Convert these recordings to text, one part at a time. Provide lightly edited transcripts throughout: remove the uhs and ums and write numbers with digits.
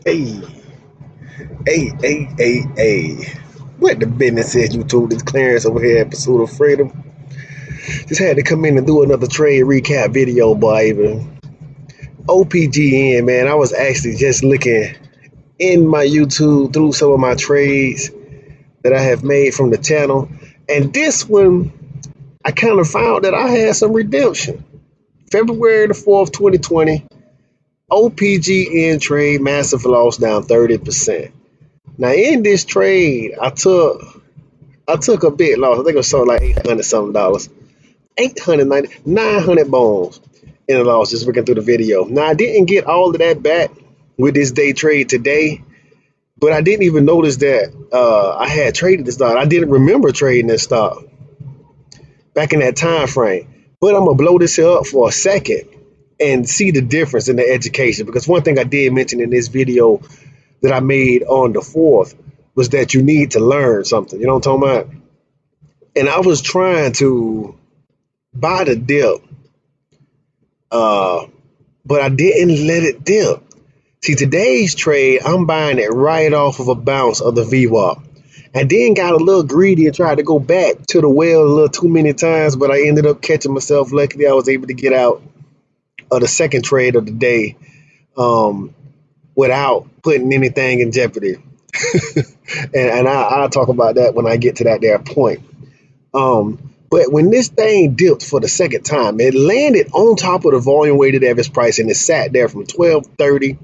Hey, hey. What the business is, YouTube? This Clarence over here at Pursuit of Freedom. Just had to come in and do another trade recap video, boy. Even OPGN, man. I was actually just looking in my YouTube through some of my trades that I have made from the channel. And this one, I kind of found that I had some redemption. February the 4th, 2020, OPGN trade, massive loss down 30%. Now in this trade, I took a big loss. I think it was something like 800 something dollars. 890, 900 bones in a loss just looking through the video. Now I didn't get all of that back with this day trade today, but I didn't even notice that I had traded this stock. I didn't remember trading this stock back in that time frame. But I'm gonna blow this here up for a second and see the difference in the education, because one thing I did mention in this video that I made on the 4th was that you need to learn something. You know what I'm talking about? And I was trying to buy the dip, but I didn't let it dip. See, today's trade, I'm buying it right off of a bounce of the VWAP. I then got a little greedy and tried to go back to the well a little too many times, but I ended up catching myself. Luckily, I was able to get out of the second trade of the day without putting anything in jeopardy. and I'll talk about that when I get to that there point. But when this thing dipped for the second time, it landed on top of the volume weighted average price and it sat there from 1230,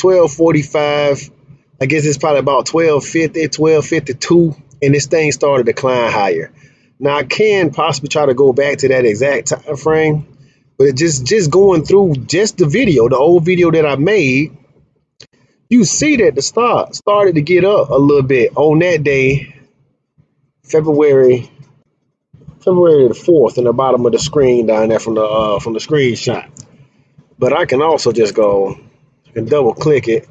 1245. I guess it's probably about 1250, 1252, and this thing started to climb higher. Now I can possibly try to go back to that exact time frame, but it just going through just the video, the old video that I made, you see that the stock started to get up a little bit on that day, February the 4th, in the bottom of the screen down there from the screenshot. But I can also just go and double click it.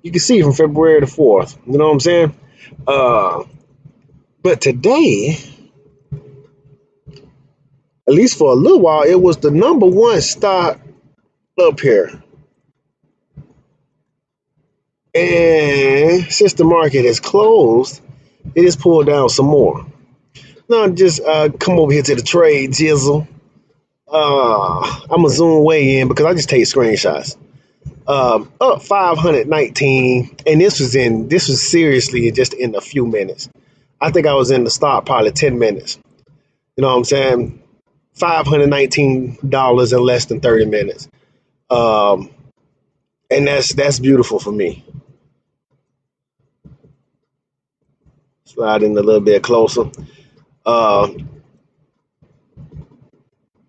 You can see from February the 4th. You know what I'm saying? But today, at least for a little while, it was the number one stock up here. And since the market has closed, it has pulled down some more. Now just come over here to the trade jizzle. I'm gonna zoom way in because I just take screenshots. Up 519, and this was seriously just in a few minutes. I think I was in the stock probably 10 minutes. You know what I'm saying? $519 in less than 30 minutes. And that's beautiful for me. Slide in a little bit closer. I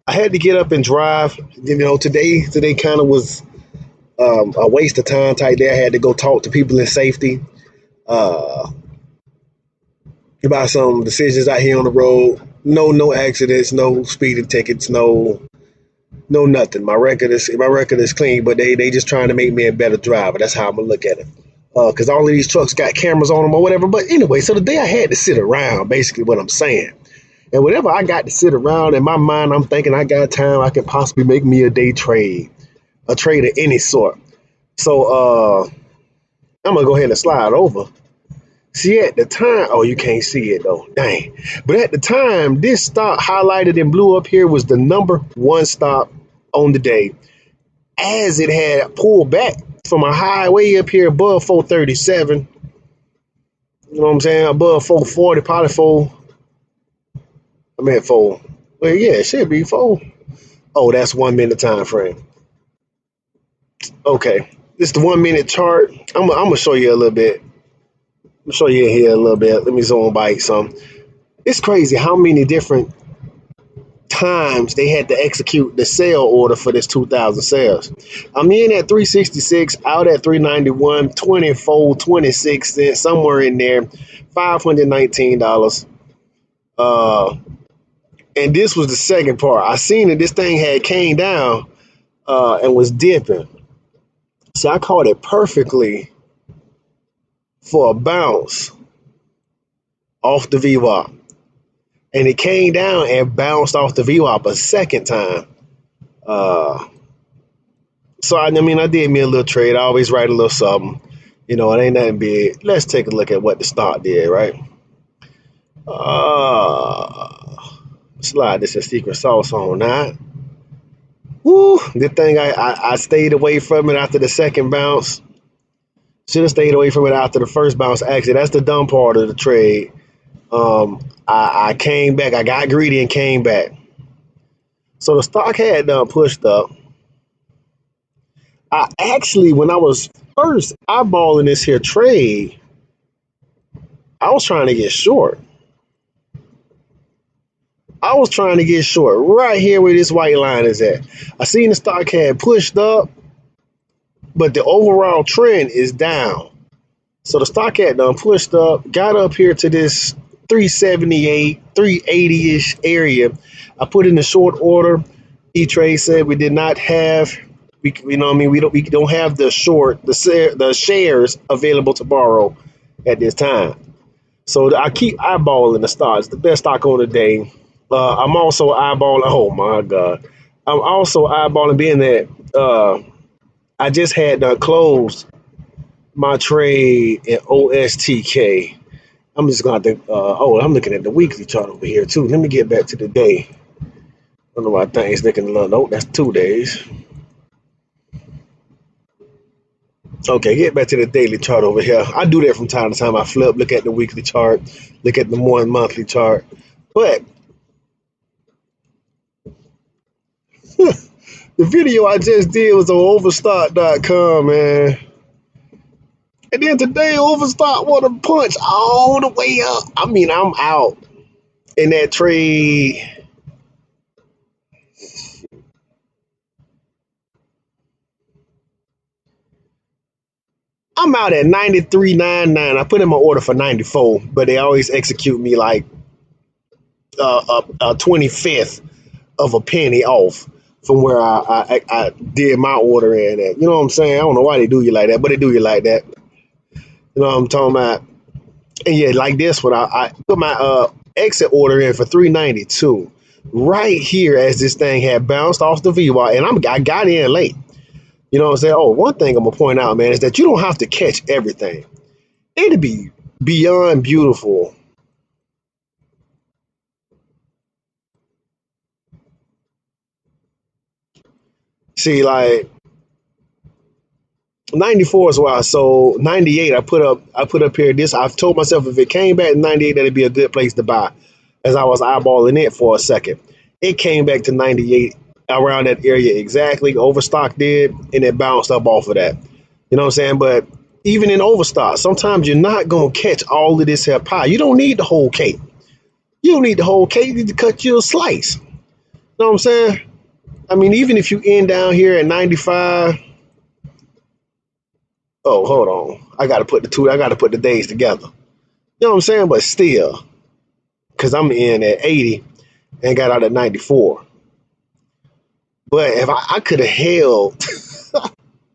had to get up and drive. You know, today kind of was a waste of time type day. I had to go talk to people in safety about some decisions out here on the road. No accidents, no speeding tickets, no nothing. My record is clean, but they just trying to make me a better driver. That's how I'm gonna look at it. Because all of these trucks got cameras on them or whatever. But anyway, so today I had to sit around, basically what I'm saying. And whenever I got to sit around, in my mind, I'm thinking I got time, I can possibly make me a day trade, a trade of any sort. So I'm gonna go ahead and slide over. See, at the time, oh, you can't see it though, dang. But at the time, this stock highlighted in blue up here was the number one stock on the day, as it had pulled back from a high way up here above 437. You know what I'm saying? Above 440, probably 4. I meant 4. Well, yeah, it should be 4. Oh, that's 1 minute time frame. Okay, this is the 1 minute chart. I'm gonna show you a little bit. I'm show you here a little bit. Let me zoom by some. It's crazy how many different times they had to execute the sale order for this 2,000 sales. I'm in at 366, out at 391, 24, 26 cents, somewhere in there, $519. And this was the second part. I seen that this thing had came down and was dipping. So I caught it perfectly for a bounce off the VWAP. And it came down and bounced off the VWAP a second time. So I mean, I did me a little trade. I always write a little something. You know, it ain't nothing big. Let's take a look at what the stock did, right? Slide this a secret sauce on that. Woo! Good thing I stayed away from it after the second bounce. Should have stayed away from it after the first bounce. Actually, that's the dumb part of the trade. I came back. I got greedy and came back. So the stock had pushed up. I actually, when I was first eyeballing this here trade, I was trying to get short. I was trying to get short right here where this white line is at. I seen the stock had pushed up, but the overall trend is down. So the stock had done pushed up, got up here to this 378, 380-ish area. I put in a short order. E-Trade said we did not have, you know what I mean, we don't have the shares available to borrow at this time. So I keep eyeballing the stock. It's the best stock on the day. I'm also eyeballing. Oh my God! I'm also eyeballing being that I just had closed my trade in OSTK. I'm just gonna have to. I'm looking at the weekly chart over here too. Let me get back to the day. I don't know why things looking a little. Nope, that's 2 days. Okay, get back to the daily chart over here. I do that from time to time. I flip, look at the weekly chart, look at the monthly chart. But the video I just did was on overstock.com, man. And then today, Overstock want to punch all the way up. I mean, I'm out in that trade. I'm out at 93.99. I put in my order for 94, but they always execute me like a 25th of a penny off from where I did my order in at. You know what I'm saying? I don't know why they do you like that, but they do you like that. You know what I'm talking about? And yeah, like this one, I put my exit order in for 392 right here as this thing had bounced off the VWAP, and I got in late. You know what I'm saying? Oh, one thing I'm gonna point out, man, is that you don't have to catch everything. It'd be beyond beautiful. See, like 94 is why I sold. 98, I put up here. This I've told myself if it came back to 98, that'd be a good place to buy. As I was eyeballing it for a second, it came back to 98 around that area exactly. Overstock did, and it bounced up off of that. You know what I'm saying? But even in overstock, sometimes you're not gonna catch all of this here pie. You don't need the whole cake. You don't need the whole cake. You need to cut you a slice. You know what I'm saying? I mean, even if you end down here at 95. Oh, hold on. I gotta put the days together. You know what I'm saying? But still, because I'm in at 80 and got out at 94. But if I could have held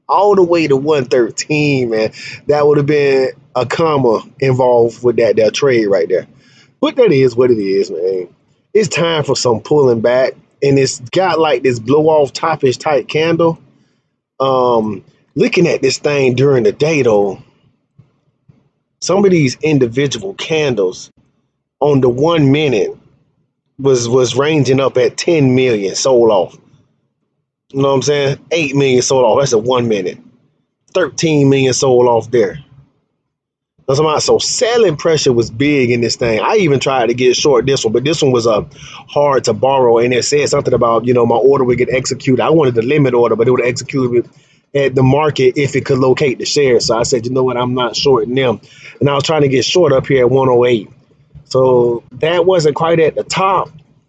all the way to 113, man, that would have been a comma involved with that trade right there. But that is what it is, man. It's time for some pulling back. And it's got like this blow off topish type candle. Looking at this thing during the day though, some of these individual candles on the 1 minute was ranging up at 10 million sold off. You know what I'm saying? 8 million sold off. That's a 1 minute. 13 million sold off there. That's about, so selling pressure was big in this thing. I even tried to get short this one, but this one was hard to borrow, and it said something about, my order would get executed. I wanted the limit order, but it would execute at the market if it could locate the shares. So I said, you know what, I'm not shorting them. And I was trying to get short up here at 108. So that wasn't quite at the top,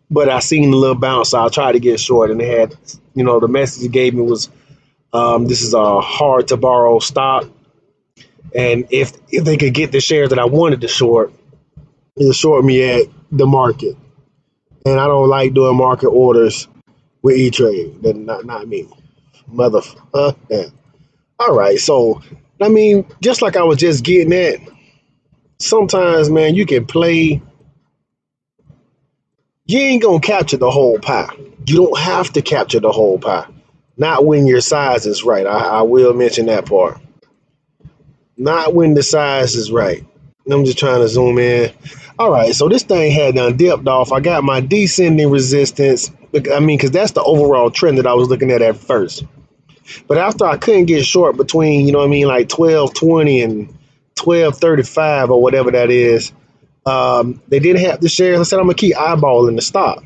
but I seen a little bounce. So I tried to get short, and they had, the message it gave me was, this is a hard to borrow stock. And if they could get the shares that I wanted to short, it'll short me at the market. And I don't like doing market orders with E-Trade. That's not me. Motherfucker. Yeah. All right. So, I mean, just like I was just getting at, sometimes, man, you can play. You ain't going to capture the whole pie. You don't have to capture the whole pie. Not when your size is right. I will mention that part. Not when the size is right. I'm just trying to zoom in. All right, so this thing had done dipped off. I got my descending resistance. I mean, because that's the overall trend that I was looking at first. But after I couldn't get short between, you know what I mean, like 12.20 and 12.35 or whatever that is, they didn't have the shares. I said, I'm going to keep eyeballing the stock.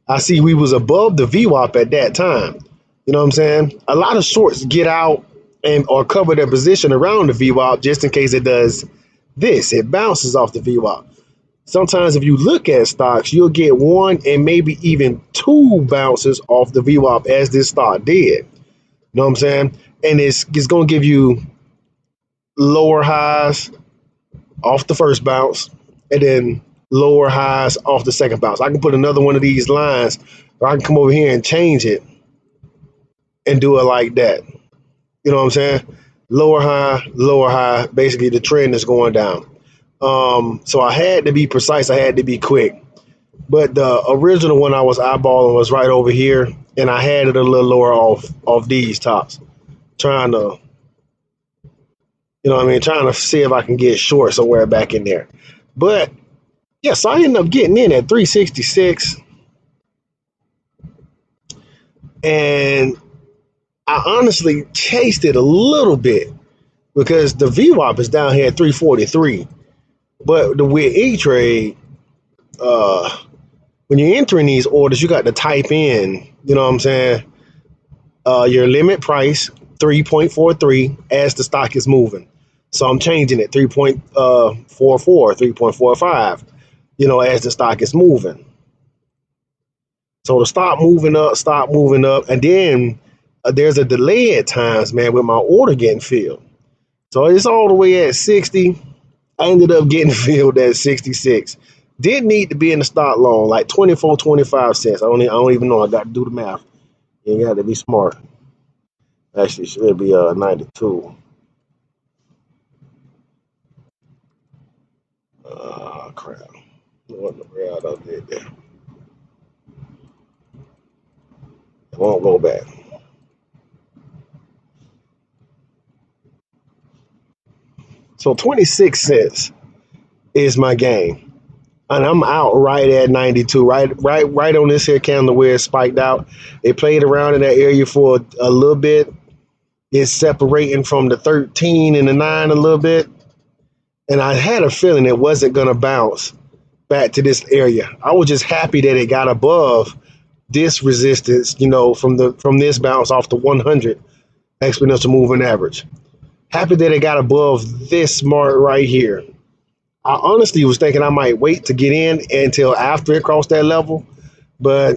I see we was above the VWAP at that time. You know what I'm saying? A lot of shorts get out and or cover their position around the VWAP just in case it does this. It bounces off the VWAP. Sometimes if you look at stocks, you'll get one and maybe even two bounces off the VWAP as this stock did. You know what I'm saying? And it's going to give you lower highs off the first bounce and then lower highs off the second bounce. I can put another one of these lines or I can come over here and change it and do it like that. You know what I'm saying? Lower high. Basically, the trend is going down. So I had to be precise. I had to be quick. But the original one I was eyeballing was right over here, and I had it a little lower off these tops, trying to, you know what I mean, trying to see if I can get short somewhere back in there. But yeah, so I ended up getting in at 366, and I honestly chased it a little bit because the VWAP is down here at 343. But with E-Trade, when you're entering these orders, you got to type in, you know what I'm saying, your limit price, 3.43, as the stock is moving. So I'm changing it, 3.44, 3.45, you know, as the stock is moving. So to stop moving up, and then there's a delay at times, man, with my order getting filled. So it's all the way at 60. I ended up getting filled at 66. Didn't need to be in the stock long, like 24, 25 cents. I don't even know. I got to do the math. You got to be smart. Actually, it should be 92. Crap. What the hell I did there? I won't go back. So 26 cents is my gain. And I'm out right at 92, right on this here candle where it spiked out. It played around in that area for a little bit. It's separating from the 13 and the 9 a little bit. And I had a feeling it wasn't going to bounce back to this area. I was just happy that it got above this resistance, you know, from this bounce off the 100 exponential moving average. Happy that it got above this mark right here. I honestly was thinking I might wait to get in until after it crossed that level, but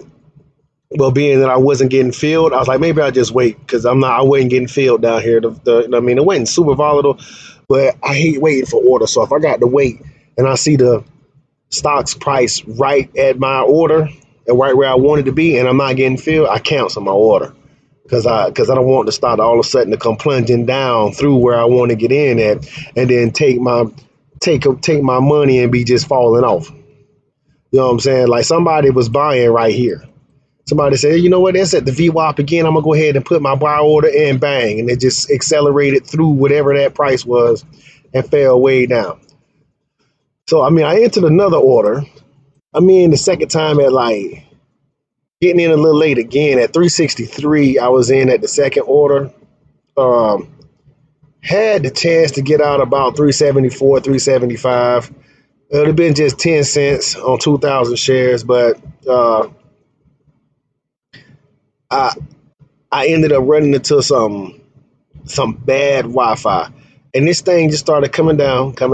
well, being that I wasn't getting filled, I was like, maybe I'll just wait because I wasn't getting filled down here. I mean, it wasn't super volatile, but I hate waiting for order. So if I got to wait and I see the stock's price right at my order and right where I want it to be, and I'm not getting filled, I cancel my order because I don't want the stock all of a sudden to come plunging down through where I want to get in at, and then take my money and be just falling off. You know what I'm saying? Like somebody was buying right here. Somebody said, you know what, that's at the VWAP again. I'm going to go ahead and put my buy order in, bang. And it just accelerated through whatever that price was and fell way down. So, I mean, I entered another order. I mean, the second time at like getting in a little late again at 363. I was in at the second order. Had the chance to get out about 374, 375. It would have been just 10 cents on 2,000 shares, but I ended up running into some bad Wi-Fi. And this thing just started coming down. So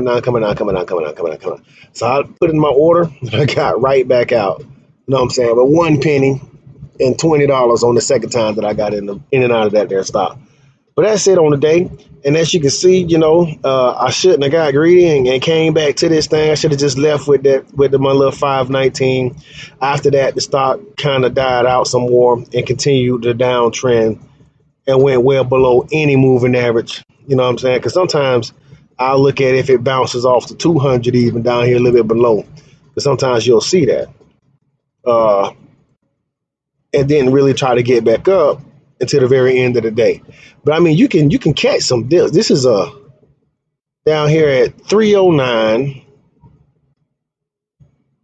I put in my order and I got right back out. You know what I'm saying? But 1 penny and $20 on the second time that I got in and out of that there stock. But that's it on the day. And as you can see, you know, I shouldn't have got greedy and came back to this thing. I should have just left with my little 519. After that, the stock kind of died out some more and continued the downtrend and went well below any moving average. You know what I'm saying? Because sometimes I'll look at if it bounces off the 200 even down here a little bit below. But sometimes you'll see that. And then really try to get back up until the very end of the day. But I mean, you can catch some deals. This is a down here at 309,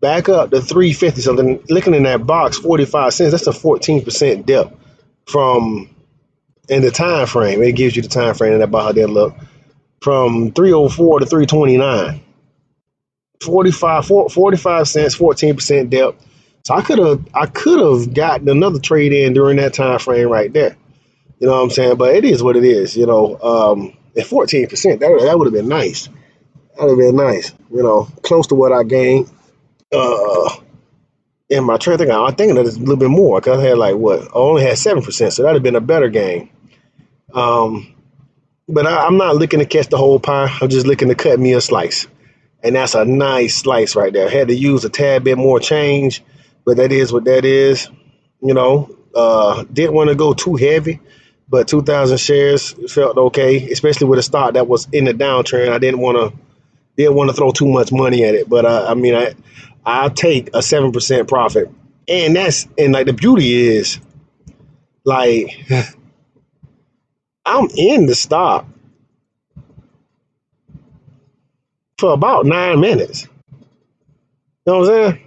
back up to 350 something. Looking in that box, 45 cents. That's a 14% dip from in the time frame. It gives you the time frame and about how they look from 304 to 329. 45 cents, 14% dip. So I could have gotten another trade in during that time frame right there. You know what I'm saying? But it is what it is. You know, at 14%, that would have been nice. That would have been nice. You know, close to what I gained in my trade. I'm thinking that it's a little bit more because I had I only had 7%, so that'd have been a better game. But I'm not looking to catch the whole pie. I'm just looking to cut me a slice. And that's a nice slice right there. Had to use a tad bit more change, but that is what that is. You know, didn't want to go too heavy, but 2,000 shares felt okay, especially with a stock that was in the downtrend. I didn't want to throw too much money at it, but I'll take a 7% profit. And the beauty is, I'm in the stock for about 9 minutes. You know what I'm saying?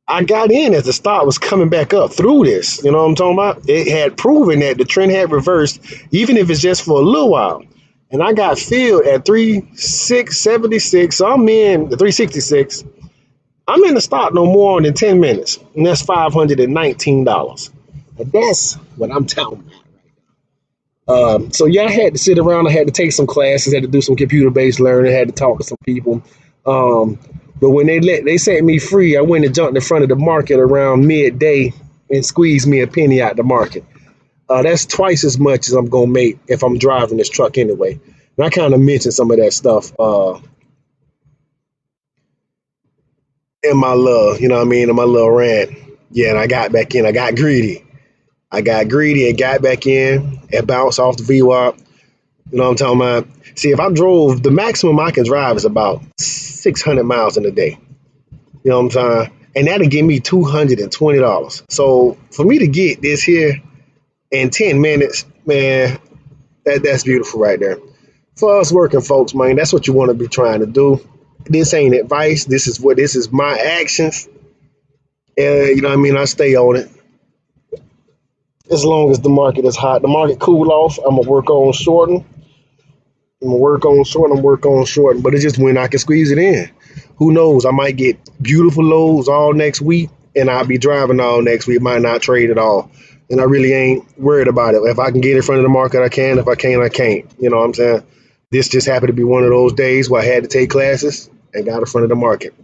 I got in as the stock was coming back up through this. You know what I'm talking about? It had proven that the trend had reversed, even if it's just for a little while. And I got filled at 3,676. So I'm in the 366. I'm in the stock no more than 10 minutes. And that's $519. And that's what I'm talking about. So yeah, I had to sit around. I had to take some classes, had to do some computer-based learning, had to talk to some people. But when they set me free, I went and jumped in front of the market around midday and squeezed me a penny out the market. That's twice as much as I'm gonna make if I'm driving this truck anyway. And I kind of mentioned some of that stuff in my in my little rant. Yeah, and I got back in. I got greedy and got back in and bounced off the VWAP. You know what I'm talking about? See, if I drove, the maximum I can drive is about 600 miles in a day. You know what I'm saying? And that'll give me $220. So for me to get this here in 10 minutes, man, that's beautiful right there. For us working folks, man, that's what you want to be trying to do. This ain't advice. This is my actions. You know what I mean? I stay on it. As long as the market is hot, the market cool off, I'm gonna work on shorting. Work on shorting, but it's just when I can squeeze it in. Who knows? I might get beautiful lows all next week, and I'll be driving all next week. Might not trade at all, and I really ain't worried about it. If I can get in front of the market, I can. If I can't, I can't. You know what I'm saying? This just happened to be one of those days where I had to take classes and got in front of the market.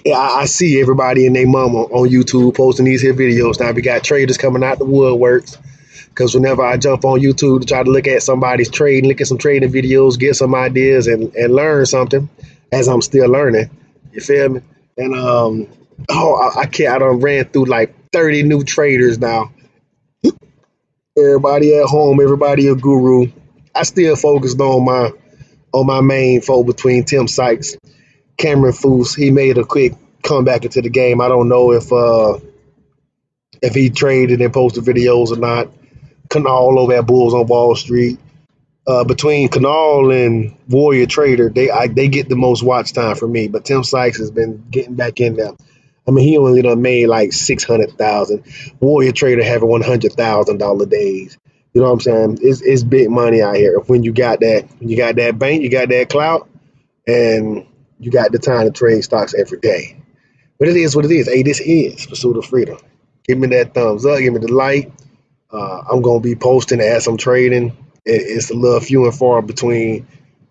Yeah, I see everybody and their mama on YouTube posting these here videos. Now we got traders coming out the woodworks. Because whenever I jump on YouTube to try to look at somebody's trade, look at some trading videos, get some ideas and learn something as I'm still learning. You feel me? And I done ran through like 30 new traders now. Everybody at home, everybody a guru. I still focused on my main folk between Tim Sykes, Cameron Foose. He made a quick comeback into the game. I don't know if he traded and posted videos or not. Canal over at Bulls on Wall Street. Between Canal and Warrior Trader, they get the most watch time for me. But Tim Sykes has been getting back in there. I mean, he only done made like 600,000. Warrior Trader having $100,000 days. You know what I'm saying? It's big money out here. When you got that bank, you got that clout, and you got the time to trade stocks every day. But it is what it is. Hey, this is Pursuit of Freedom. Give me that thumbs up. Give me the like. I'm going to be posting as I'm trading. It's a little few and far between,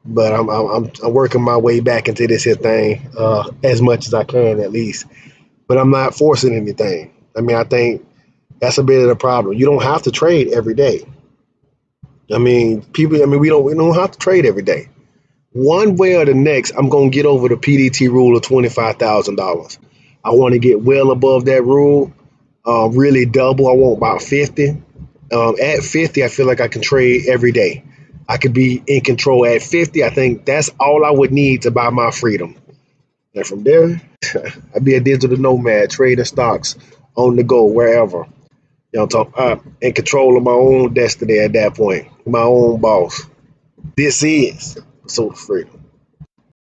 but I'm working my way back into this here thing as much as I can at least. But I'm not forcing anything. I mean, I think that's a bit of the problem. You don't have to trade every day. I mean, we don't have to trade every day. One way or the next, I'm going to get over the PDT rule of $25,000. I want to get well above that rule, really double. I want about 50. At 50, I feel like I can trade every day. I could be in control at 50. I think that's all I would need to buy my freedom. And from there, I'd be a digital nomad, trading stocks on the go, wherever. You know, I'm in control of my own destiny at that point, my own boss. This is pursuit of freedom.